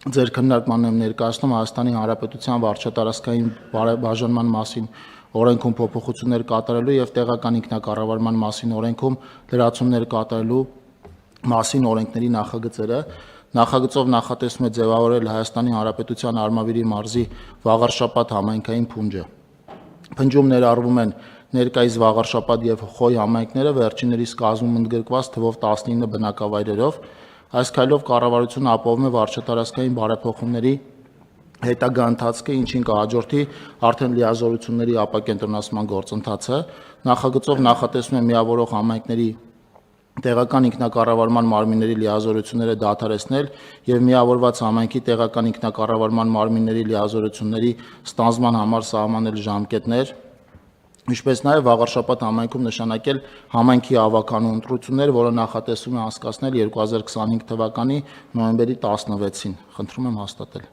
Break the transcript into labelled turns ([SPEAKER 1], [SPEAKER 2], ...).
[SPEAKER 1] Ձեր քննարկմանն եմ ներկայացնում Հայաստանի Հանրապետության վարչատարածքային բաժանման մասին օրենքում փոփոխություններ կատարելու եւ տեղական ինքնակառավարման մասին օրենքում լրացումներ կատարելու մասին օրենքների նախագծերը նախագծով նախատեսվում է ձևավորել Հայաստանի Հանրապետության Արմավիրի մարզի Վաղարշապատ համայնքային փունջը։ Փնջում ներառվում են ներկայիս Վաղարշապատ եւ Խոյ համայնքները վերջիններիս կազմում ընդգրկված թվով 19 բնակավայրերով։ Այս քայլով կառավարությունը ապահովում է վարչատարածքային բարեփոխումների հետագա ընթացքը, ինչին կհաջորդի արդեն լիազորությունների ապակենտրոնացման գործընթացը։ Նախագծով նախատեսվում է միավորող համայնքների տեղական ինքնակառավարման մարմինների լիազորությունները դադարեցնել եւ միավորված համայնքի տեղական ինքնակառավարման մարմինների լիազորությունների ստանձնման համար սահմանել ժամկետներ, ինչպես նաեւ Վաղարշապատ համայնքում նշանակել համայնքի ավականու ընտրություններ, որը նախատեսվում է անցկացնել 2025 թվականի նոյեմբերի 16-ին։ Խնդրում եմ հաստատել։